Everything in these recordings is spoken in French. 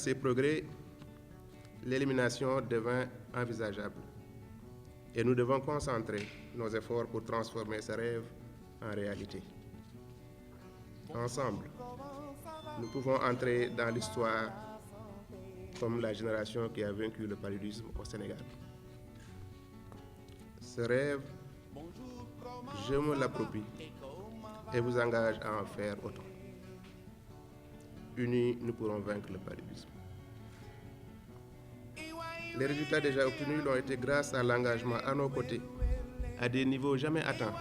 ces progrès, l'élimination devint envisageable. Et nous devons concentrer nos efforts pour transformer ce rêve en réalité. Ensemble, nous pouvons entrer dans l'histoire comme la génération qui a vaincu le paludisme au Sénégal. Ce rêve, je me l'approprie et vous engage à en faire autant. Unis, nous pourrons vaincre le paludisme. Les résultats déjà obtenus l'ont été grâce à l'engagement à nos côtés, à des niveaux jamais atteints,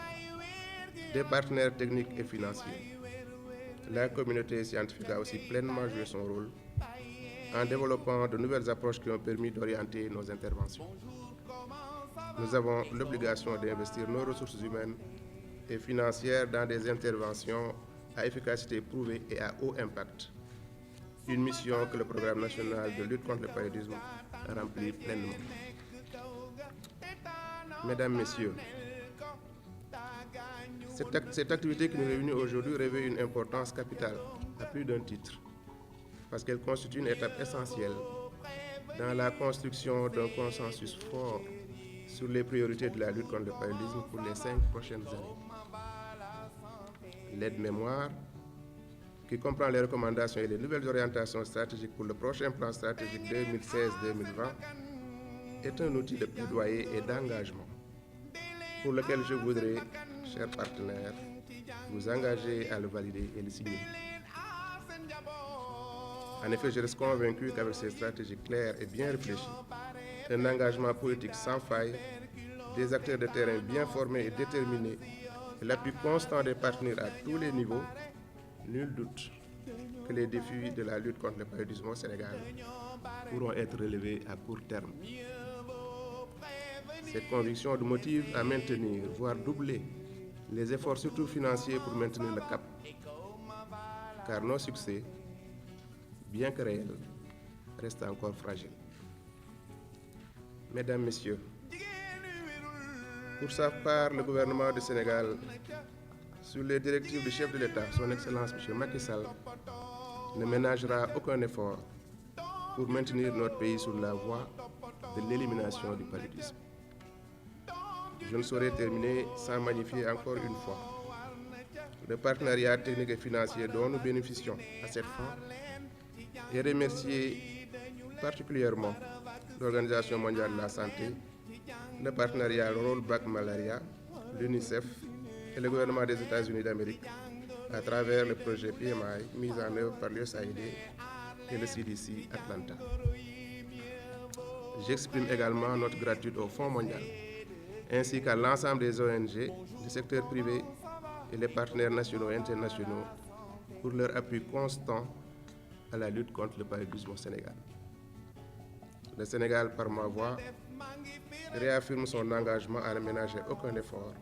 des partenaires techniques et financiers. La communauté scientifique a aussi pleinement joué son rôle en développant de nouvelles approches qui ont permis d'orienter nos interventions. Nous avons l'obligation d'investir nos ressources humaines et financières dans des interventions à efficacité prouvée et à haut impact. Une mission que le Programme national de lutte contre le paludisme remplit pleinement. Mesdames, Messieurs, cette activité qui nous réunit aujourd'hui revêt une importance capitale à plus d'un titre, parce qu'elle constitue une étape essentielle dans la construction d'un consensus fort sur les priorités de la lutte contre le paludisme pour les 5 prochaines années. L'aide-mémoire, qui comprend les recommandations et les nouvelles orientations stratégiques pour le prochain plan stratégique 2016-2020, est un outil de plaidoyer et d'engagement pour lequel je voudrais, chers partenaires, vous engager à le valider et le signer. En effet, je reste convaincu qu'avec ces stratégies claires et bien réfléchies, un engagement politique sans faille, des acteurs de terrain bien formés et déterminés, et l'appui constant des partenaires à tous les niveaux, nul doute que les défis de la lutte contre le paludisme au Sénégal pourront être relevés à court terme. Cette conviction nous motive à maintenir, voire doubler, les efforts surtout financiers pour maintenir le cap. Car nos succès, bien que réels, restent encore fragiles. Mesdames, Messieurs, pour sa part, le gouvernement du Sénégal, sous les directives du chef de l'État, son Excellence M. Macky Sall, ne ménagera aucun effort pour maintenir notre pays sur la voie de l'élimination du paludisme. Je ne saurais terminer sans magnifier encore une fois le partenariat technique et financier dont nous bénéficions à cette fin et remercier particulièrement l'Organisation mondiale de la santé, le partenariat Rollback Malaria, l'UNICEF et le gouvernement des États-Unis d'Amérique à travers le projet PMI mis en œuvre par l'USAID et le CDC Atlanta. J'exprime également notre gratitude au Fonds mondial ainsi qu'à l'ensemble des ONG, du secteur privé et les partenaires nationaux et internationaux pour leur appui constant à la lutte contre le paludisme au Sénégal. Le Sénégal, par ma voix, réaffirme son engagement à ne ménager aucun effort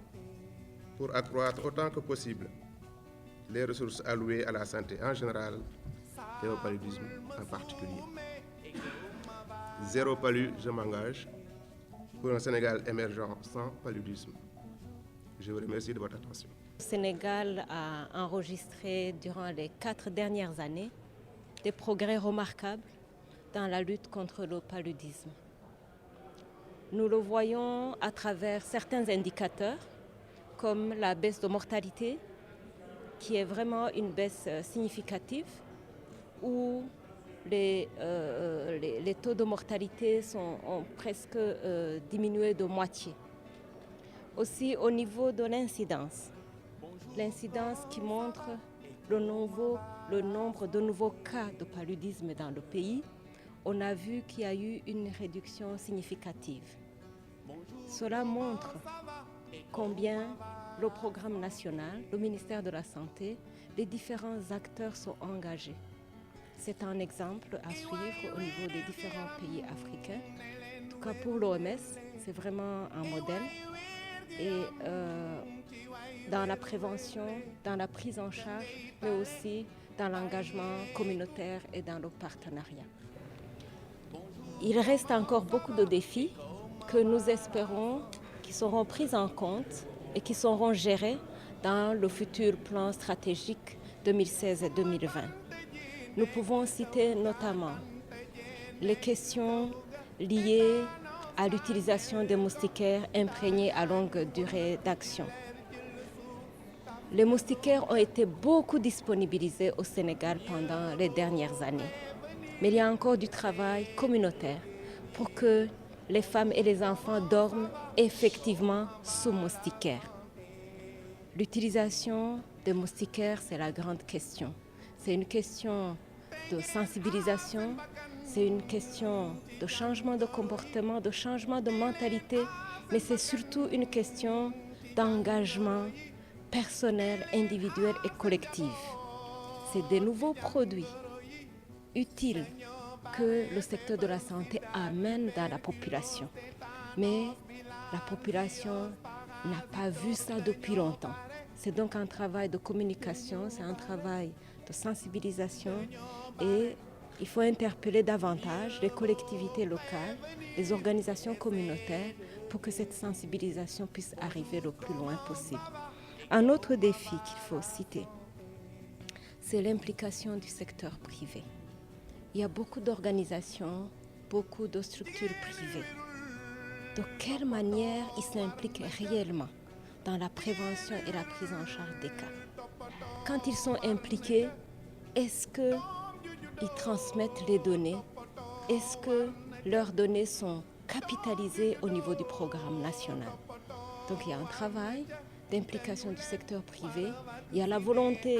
pour accroître autant que possible les ressources allouées à la santé en général et au paludisme en particulier. Zéro palu, je m'engage pour un Sénégal émergent sans paludisme. Je vous remercie de votre attention. Le Sénégal a enregistré durant les 4 dernières années des progrès remarquables dans la lutte contre le paludisme. Nous le voyons à travers certains indicateurs comme la baisse de mortalité, qui est vraiment une baisse significative, où les taux de mortalité ont presque diminué de moitié. Aussi au niveau de l'incidence qui montre le nombre de nouveaux cas de paludisme dans le pays, on a vu qu'il y a eu une réduction significative. Cela montre combien le programme national, le ministère de la Santé, les différents acteurs sont engagés. C'est un exemple à suivre au niveau des différents pays africains. En tout cas pour l'OMS, c'est vraiment un modèle. Et dans la prévention, dans la prise en charge, mais aussi dans l'engagement communautaire et dans le partenariat. Il reste encore beaucoup de défis que nous espérons qui seront pris en compte et qui seront gérés dans le futur plan stratégique 2016 et 2020. Nous pouvons citer notamment les questions liées à l'utilisation des moustiquaires imprégnés à longue durée d'action. Les moustiquaires ont été beaucoup disponibilisés au Sénégal pendant les dernières années. Mais il y a encore du travail communautaire pour que les femmes et les enfants dorment effectivement sous moustiquaires. L'utilisation des moustiquaires, c'est la grande question. C'est une question de sensibilisation, c'est une question de changement de comportement, de changement de mentalité, mais c'est surtout une question d'engagement personnel, individuel et collectif. C'est des nouveaux produits utiles que le secteur de la santé amène dans la population. Mais la population n'a pas vu ça depuis longtemps. C'est donc un travail de communication, c'est un travail de sensibilisation et il faut interpeller davantage les collectivités locales, les organisations communautaires pour que cette sensibilisation puisse arriver le plus loin possible. Un autre défi qu'il faut citer, c'est l'implication du secteur privé. Il y a beaucoup d'organisations, beaucoup de structures privées. De quelle manière ils s'impliquent réellement dans la prévention et la prise en charge des cas? Quand ils sont impliqués, est-ce qu'ils transmettent les données? Est-ce que leurs données sont capitalisées au niveau du programme national? Donc il y a un travail d'implication du secteur privé, il y a la volonté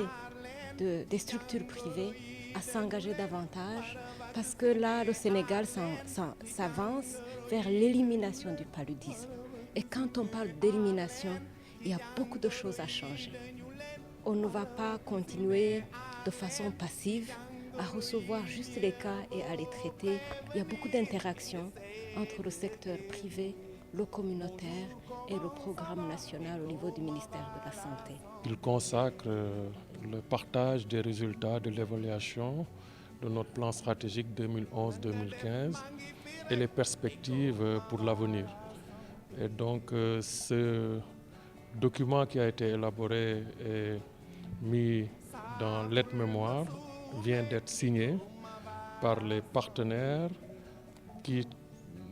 des structures privées à s'engager davantage parce que là, le Sénégal s'avance vers l'élimination du paludisme. Et quand on parle d'élimination, il y a beaucoup de choses à changer. On ne va pas continuer de façon passive à recevoir juste les cas et à les traiter. Il y a beaucoup d'interactions entre le secteur privé, le communautaire et le programme national au niveau du ministère de la Santé. Il consacre le partage des résultats de l'évaluation de notre plan stratégique 2011-2015 et les perspectives pour l'avenir. Et donc ce document qui a été élaboré et mis dans l'aide-mémoire vient d'être signé par les partenaires qui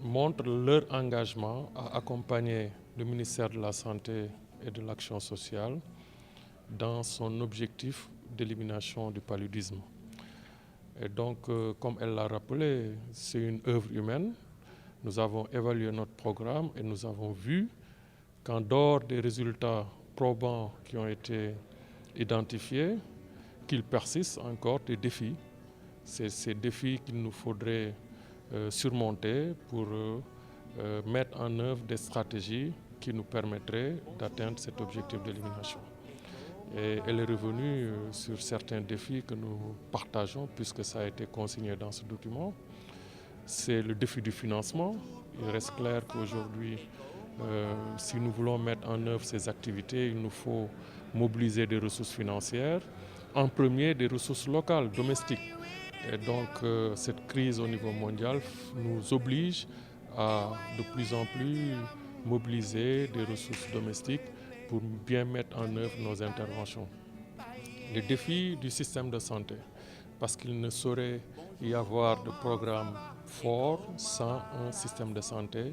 montrent leur engagement à accompagner le ministère de la Santé et de l'Action sociale dans son objectif d'élimination du paludisme. Et donc, comme elle l'a rappelé, c'est une œuvre humaine. Nous avons évalué notre programme et nous avons vu qu'en dehors des résultats probants qui ont été identifiés, qu'il persiste encore des défis. C'est ces défis qu'il nous faudrait surmonter pour mettre en œuvre des stratégies qui nous permettraient d'atteindre cet objectif d'élimination. Et elle est revenue sur certains défis que nous partageons puisque ça a été consigné dans ce document. C'est le défi du financement. Il reste clair qu'aujourd'hui, si nous voulons mettre en œuvre ces activités, il nous faut mobiliser des ressources financières, en premier des ressources locales, domestiques. Et donc cette crise au niveau mondial nous oblige à de plus en plus mobiliser des ressources domestiques pour bien mettre en œuvre nos interventions. Les défis du système de santé, parce qu'il ne saurait y avoir de programme fort sans un système de santé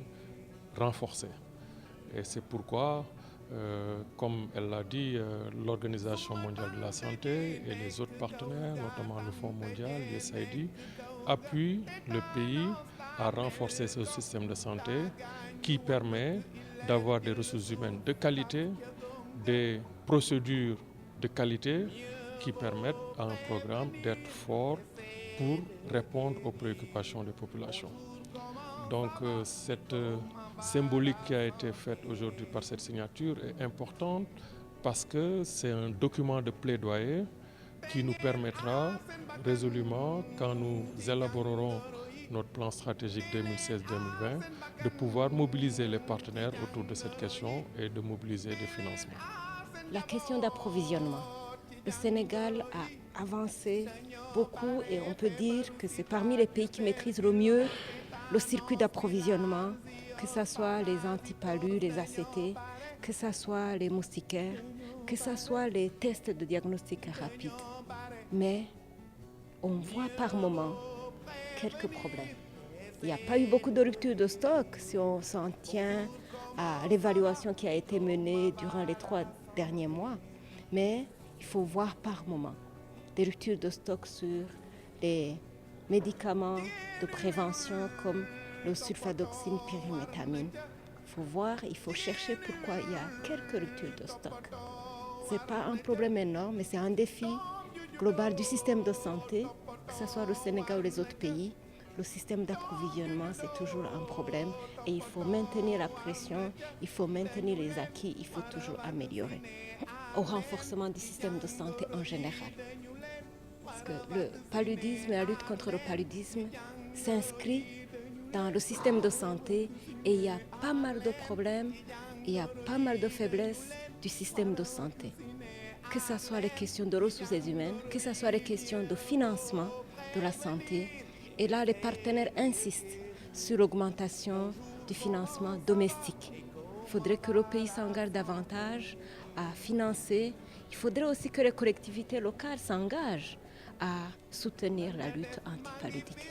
renforcé. Et c'est pourquoi, comme elle l'a dit, l'Organisation mondiale de la santé et les autres partenaires, notamment le Fonds mondial, l'USAID, appuient le pays à renforcer ce système de santé qui permet d'avoir des ressources humaines de qualité, des procédures de qualité qui permettent à un programme d'être fort pour répondre aux préoccupations des populations. Donc cette symbolique qui a été faite aujourd'hui par cette signature est importante parce que c'est un document de plaidoyer qui nous permettra résolument, quand nous élaborerons notre plan stratégique 2016-2020, de pouvoir mobiliser les partenaires autour de cette question et de mobiliser des financements. La question d'approvisionnement. Le Sénégal a avancé beaucoup et on peut dire que c'est parmi les pays qui maîtrisent le mieux le circuit d'approvisionnement, que ce soit les antipalus, les ACT, que ce soit les moustiquaires, que ce soit les tests de diagnostic rapide. Mais on voit par moment quelques problèmes. Il n'y a pas eu beaucoup de rupture de stock si on s'en tient à l'évaluation qui a été menée durant les 3 derniers mois. Mais il faut voir par moment des ruptures de stock sur les médicaments de prévention comme le sulfadoxine pyrimétamine. Il faut chercher pourquoi il y a quelques ruptures de stock. Ce n'est pas un problème énorme, mais c'est un défi global du système de santé, que ce soit le Sénégal ou les autres pays. Le système d'approvisionnement, c'est toujours un problème et il faut maintenir la pression, il faut maintenir les acquis, il faut toujours améliorer au renforcement du système de santé en général. Parce que le paludisme et la lutte contre le paludisme s'inscrit dans le système de santé et il y a pas mal de problèmes, il y a pas mal de faiblesses du système de santé. Que ce soit les questions de ressources humaines, que ce soit les questions de financement de la santé. Et là, les partenaires insistent sur l'augmentation du financement domestique. Il faudrait que le pays s'engage davantage à financer. Il faudrait aussi que les collectivités locales s'engagent à soutenir la lutte antipaludique.